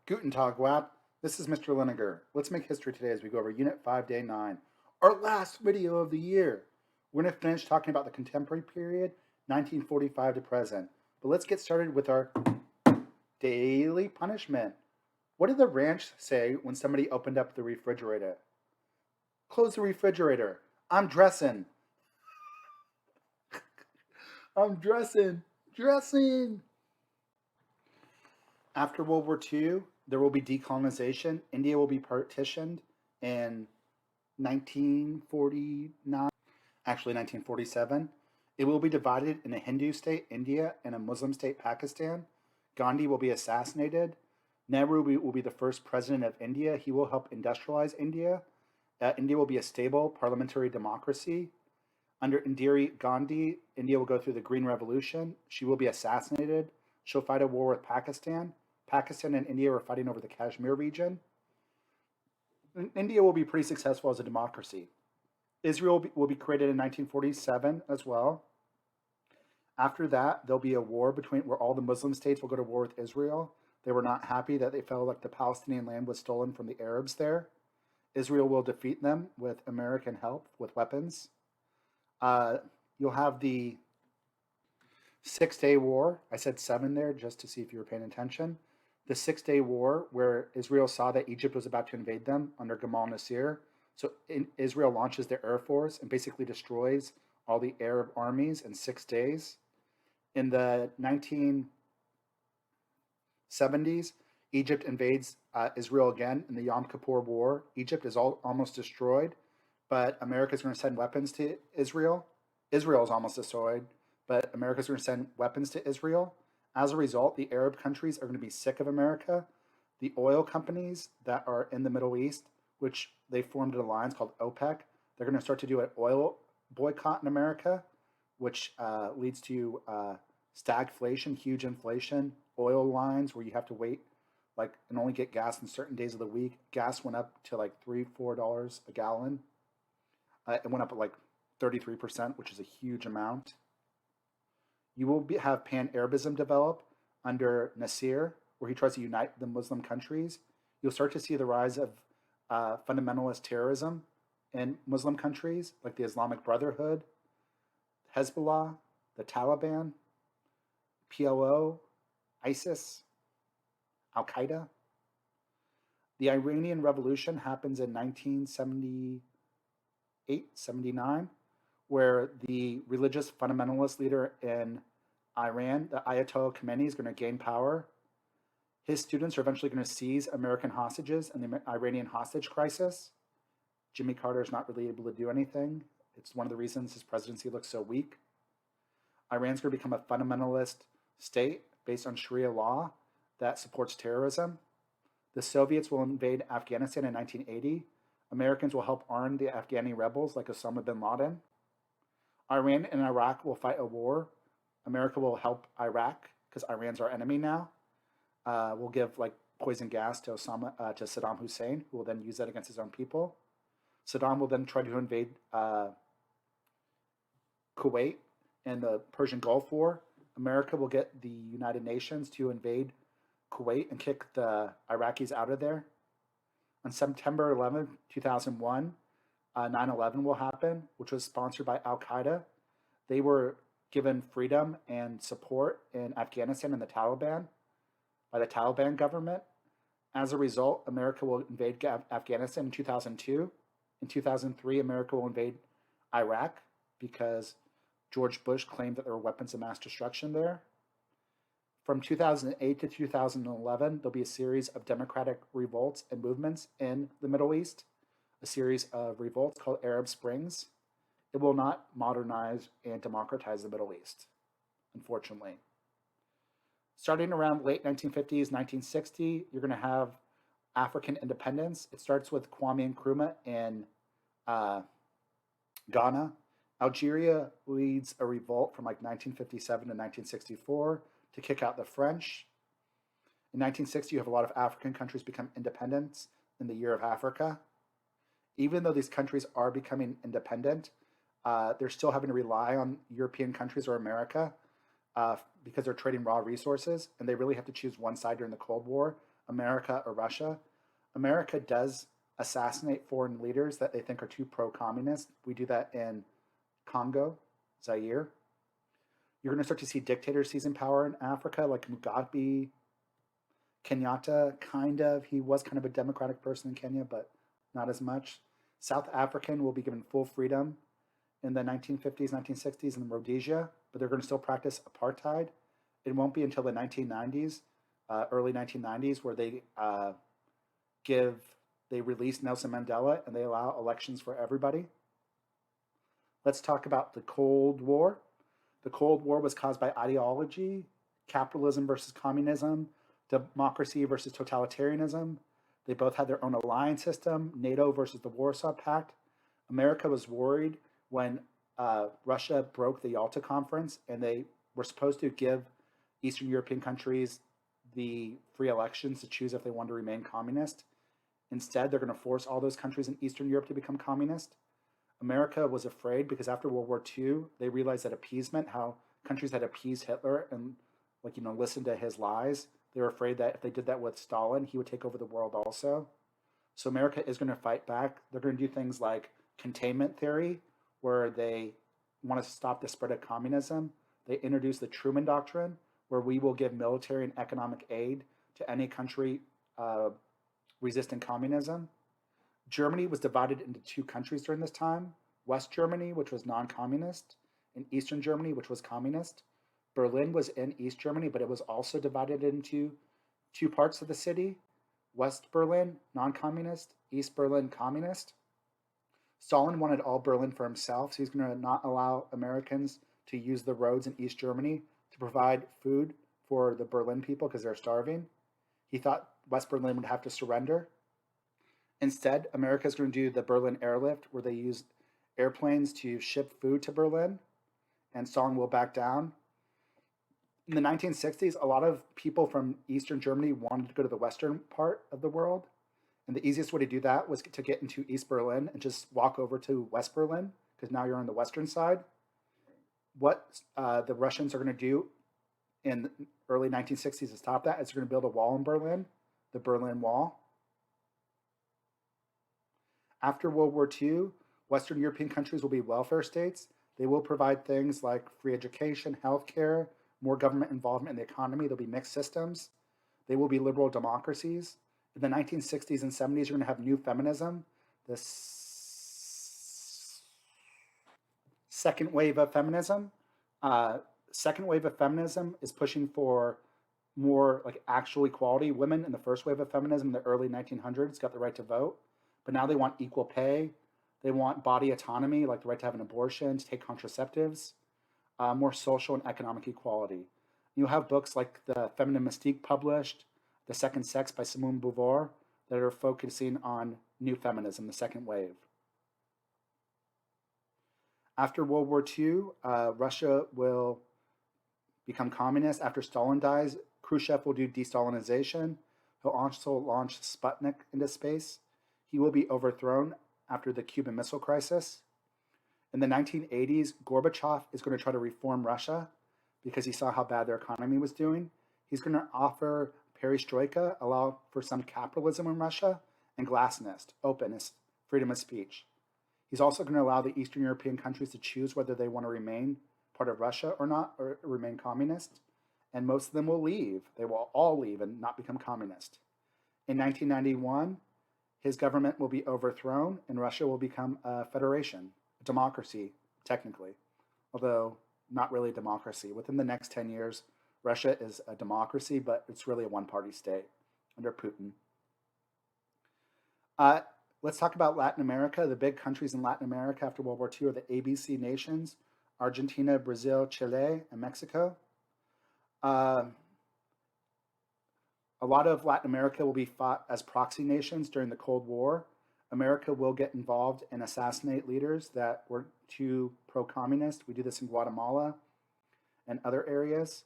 Guten Tag, WAP. This is Mr. Liniger. Let's make history today as we go over Unit 5, Day 9, our last video of the year. We're going to finish talking about the contemporary period, 1945 to present. But let's get started with our daily punishment. What did the ranch say when somebody opened up the refrigerator? Close the refrigerator. I'm dressing. I'm dressing. Dressing. After World War II, there will be decolonization. India will be partitioned in 1949, actually 1947. It will be divided in a Hindu state, India, and a Muslim state, Pakistan. Gandhi will be assassinated. Nehru will be the first president of India. He will help industrialize India. India will be a stable parliamentary democracy. Under Indira Gandhi, India will go through the Green Revolution. She will be assassinated. She'll fight a war with Pakistan. Pakistan and India are fighting over the Kashmir region. India will be pretty successful as a democracy. Israel will be created in 1947 as well. After that, there'll be a war where all the Muslim states will go to war with Israel. They were not happy that they felt like the Palestinian land was stolen from the Arabs there. Israel will defeat them with American help, with weapons. You'll have the 6-Day War. I said 7 there just to see if you were paying attention. The 6-Day War, where Israel saw that Egypt was about to invade them under Gamal Nasser. So Israel launches their air force and basically destroys all the Arab armies in 6 days. In the 1970s, Egypt invades Israel again in the Yom Kippur War. Egypt is almost destroyed, but America's going to send weapons to Israel. Israel is almost destroyed, but America's going to send weapons to Israel. As a result, the Arab countries are going to be sick of America. The oil companies that are in the Middle East, which they formed an alliance called OPEC, they're going to start to do an oil boycott in America, which leads to stagflation, huge inflation, oil lines where you have to wait and only get gas on certain days of the week. Gas went up to like $3-4 a gallon. It went up at 33%, which is a huge amount. You will have pan-Arabism develop under Nasser, where he tries to unite the Muslim countries. You'll start to see the rise of fundamentalist terrorism in Muslim countries, like the Islamic Brotherhood, Hezbollah, the Taliban, PLO, ISIS, Al-Qaeda. The Iranian Revolution happens in 1978-79, where the religious fundamentalist leader in Iran, the Ayatollah Khamenei, is going to gain power. His students are eventually going to seize American hostages in the Iranian hostage crisis. Jimmy Carter is not really able to do anything. It's one of the reasons his presidency looks so weak. Iran's going to become a fundamentalist state based on Sharia law that supports terrorism. The Soviets will invade Afghanistan in 1980. Americans will help arm the Afghani rebels like Osama bin Laden. Iran and Iraq will fight a war. America will help Iraq because Iran's our enemy now. We'll give poison gas to Saddam Hussein, who will then use that against his own people. Saddam will then try to invade Kuwait and the Persian Gulf War. America will get the United Nations to invade Kuwait and kick the Iraqis out of there. On September 11, 2001, 9/11 will happen, which was sponsored by Al-Qaeda. They were given freedom and support in Afghanistan and the Taliban by the Taliban government. As a result, America will invade Afghanistan in 2002. In 2003, America will invade Iraq because George Bush claimed that there were weapons of mass destruction there. From 2008 to 2011, there'll be a series of democratic revolts and movements in the Middle East, a series of revolts called Arab Springs. It will not modernize and democratize the Middle East, unfortunately. Starting around late 1950s, 1960, you're going to have African independence. It starts with Kwame Nkrumah in Ghana. Algeria leads a revolt from 1957 to 1964 to kick out the French. In 1960, you have a lot of African countries become independent in the Year of Africa. Even though these countries are becoming independent, they're still having to rely on European countries or America because they're trading raw resources, and they really have to choose one side during the Cold War. America or Russia. America does assassinate foreign leaders that they think are too pro-communist. We do that in Congo, Zaire. You're going to start to see dictators seizing power in Africa, like Mugabe, Kenyatta, kind of. He was kind of a democratic person in Kenya, but not as much. South African will be given full freedom in the 1950s, 1960s in Rhodesia, but they're going to still practice apartheid. It won't be until the 1990s, early 1990s, where they release Nelson Mandela and they allow elections for everybody. Let's talk about the Cold War. The Cold War was caused by ideology, capitalism versus communism, democracy versus totalitarianism. They both had their own alliance system, NATO versus the Warsaw Pact. America was worried when Russia broke the Yalta Conference and they were supposed to give Eastern European countries the free elections to choose if they wanted to remain communist. Instead, they're going to force all those countries in Eastern Europe to become communist. America was afraid because after World War II, they realized that appeasement, how countries had appeased Hitler and listened to his lies, they were afraid that if they did that with Stalin, he would take over the world also. So America is going to fight back. They're going to do things like containment theory, where they want to stop the spread of communism. They introduce the Truman Doctrine, where we will give military and economic aid to any country resisting communism. Germany was divided into two countries during this time: West Germany, which was non-communist, and Eastern Germany, which was communist. Berlin was in East Germany, but it was also divided into two parts of the city: West Berlin, non-communist; East Berlin, communist. Stalin wanted all Berlin for himself, so he's going to not allow Americans to use the roads in East Germany to provide food for the Berlin people because they're starving. He thought West Berlin would have to surrender. Instead, America is going to do the Berlin airlift, where they use airplanes to ship food to Berlin, and Stalin will back down. In the 1960s, a lot of people from Eastern Germany wanted to go to the western part of the world, and the easiest way to do that was to get into East Berlin and just walk over to West Berlin, because now you're on the western side. What the Russians are going to do in the early 1960s to stop that is they're going to build a wall in Berlin, the Berlin Wall. After World War II, Western European countries will be welfare states. They will provide things like free education, healthcare, more government involvement in the economy. There'll be mixed systems. They will be liberal democracies. In the 1960s and 70s, you're going to have new feminism. The second wave of feminism. Second wave of feminism is pushing for more like actual equality. Women in the first wave of feminism in the early 1900s got the right to vote, but now they want equal pay. They want body autonomy, like the right to have an abortion, to take contraceptives, more social and economic equality. You have books like The Feminine Mystique published, The Second Sex by Simone de Beauvoir, that are focusing on new feminism, the second wave. After World War II, Russia will become communist. After Stalin dies, Khrushchev will do de-Stalinization. He'll also launch Sputnik into space. He will be overthrown after the Cuban Missile Crisis. In the 1980s, Gorbachev is going to try to reform Russia because he saw how bad their economy was doing. He's going to offer perestroika, allow for some capitalism in Russia, and glasnost, openness, freedom of speech. He's also going to allow the Eastern European countries to choose whether they want to remain part of Russia or not, or remain communist. And most of them will leave. They will all leave and not become communist. In 1991, his government will be overthrown and Russia will become a federation, a democracy, technically, although not really a democracy. Within the next 10 years, Russia is a democracy, but it's really a one-party state under Putin. Let's talk about Latin America. The big countries in Latin America after World War II are the ABC nations: Argentina, Brazil, Chile, and Mexico. A lot of Latin America will be fought as proxy nations during the Cold War. America will get involved and assassinate leaders that were too pro-communist. We do this in Guatemala and other areas.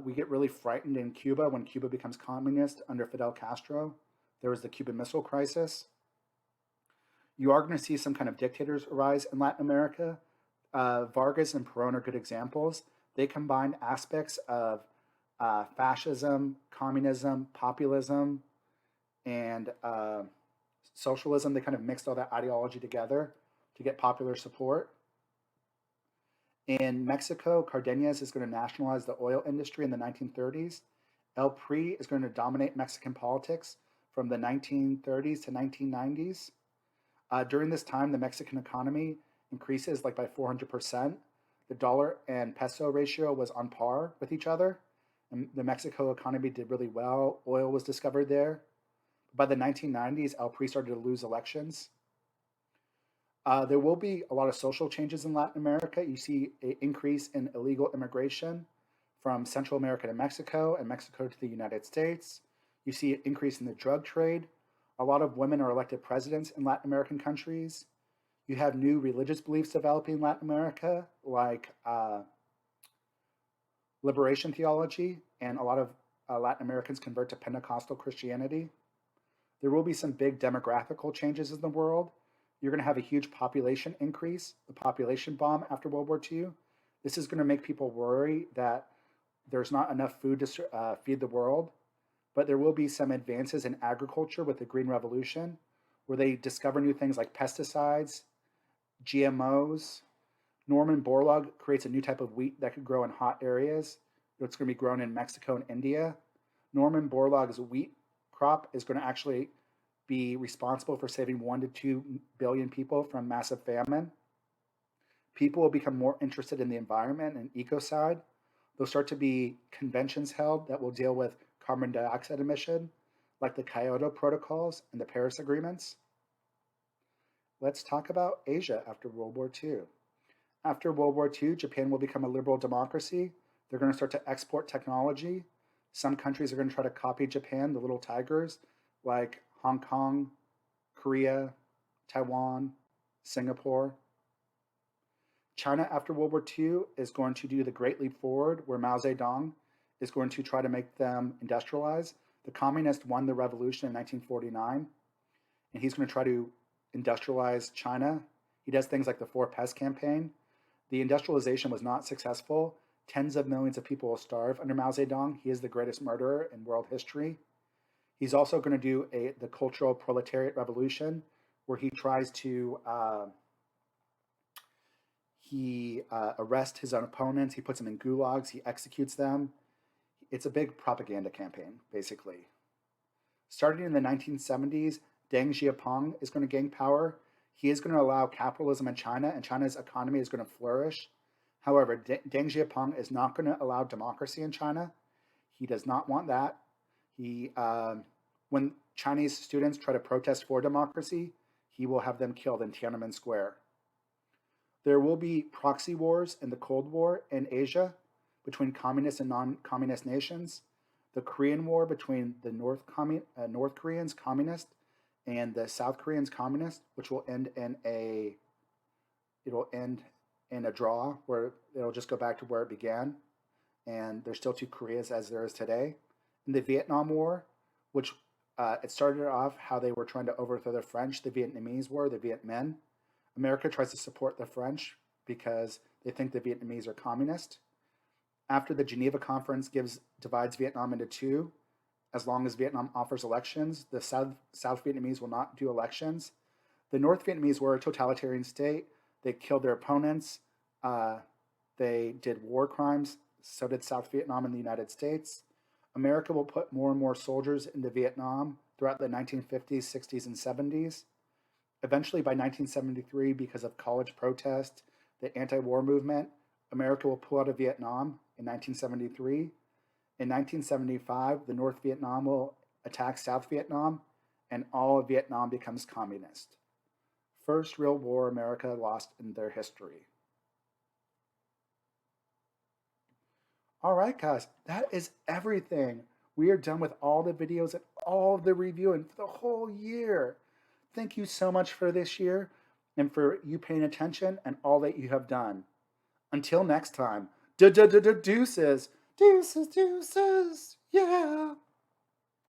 We get really frightened in Cuba when Cuba becomes communist under Fidel Castro. There was the Cuban Missile Crisis. You are going to see some kind of dictators arise in Latin America. Vargas and Perón are good examples. They combined aspects of fascism, communism, populism, and socialism. They kind of mixed all that ideology together to get popular support. In Mexico, Cardenas is going to nationalize the oil industry in the 1930s. El PRI is going to dominate Mexican politics from the 1930s to 1990s. During this time, the Mexican economy increases like by 400%. The dollar and peso ratio was on par with each other. And the Mexico economy did really well. Oil was discovered there. By the 1990s, El PRI started to lose elections. There will be a lot of social changes in Latin America. You see an increase in illegal immigration from Central America to Mexico and Mexico to the United States. You see an increase in the drug trade. A lot of women are elected presidents in Latin American countries. You have new religious beliefs developing in Latin America, like liberation theology, and a lot of Latin Americans convert to Pentecostal Christianity. There will be some big demographical changes in the world. You're going to have a huge population increase, the population bomb after World War II. This is going to make people worry that there's not enough food to feed the world. But there will be some advances in agriculture with the Green Revolution, where they discover new things like pesticides, GMOs. Norman Borlaug creates a new type of wheat that could grow in hot areas. It's going to be grown in Mexico and India. Norman Borlaug's wheat crop is going to actually be responsible for saving 1 to 2 billion people from massive famine. People will become more interested in the environment and ecocide. There'll start to be conventions held that will deal with carbon dioxide emission, like the Kyoto Protocols and the Paris Agreements. Let's talk about Asia after World War II. After World War II, Japan will become a liberal democracy. They're going to start to export technology. Some countries are going to try to copy Japan, the little tigers, like Hong Kong, Korea, Taiwan, Singapore. China after World War II is going to do the Great Leap Forward, where Mao Zedong is going to try to make them industrialize. The communists won the revolution in 1949, and he's going to try to industrialize China. He does things like the Four Pests campaign. The industrialization was not successful. Tens of millions of people will starve under Mao Zedong. He is the greatest murderer in world history. He's also going to do the Cultural Proletariat Revolution, where he tries to arrest his own opponents. He puts them in gulags. He executes them. It's a big propaganda campaign, basically. Starting in the 1970s, Deng Xiaoping is going to gain power. He is going to allow capitalism in China, and China's economy is going to flourish. However, Deng Xiaoping is not going to allow democracy in China. He does not want that. When Chinese students try to protest for democracy, he will have them killed in Tiananmen Square. There will be proxy wars in the Cold War in Asia between communist and non-communist nations. The Korean War between the North Koreans, communist, and the South Koreans, communist, which will end in a draw where it'll just go back to where it began, and there's still 2 Koreas as there is today. In the Vietnam War, which it started off how they were trying to overthrow the French, the Vietnamese War, the Viet Minh. America tries to support the French because they think the Vietnamese are communist. After the Geneva Conference divides Vietnam into 2, as long as Vietnam offers elections, the South Vietnamese will not do elections. The North Vietnamese were a totalitarian state. They killed their opponents. They did war crimes. So did South Vietnam and the United States. America will put more and more soldiers into Vietnam throughout the 1950s, 60s, and 70s. Eventually, by 1973, because of college protest, the anti-war movement, America will pull out of Vietnam in 1973. In 1975, the North Vietnam will attack South Vietnam, and all of Vietnam becomes communist. First real war America lost in their history. All right, guys, that is everything. We are done with all the videos and all of the reviewing for the whole year. Thank you so much for this year and for you paying attention and all that you have done. Until next time, deuces, deuces, yeah.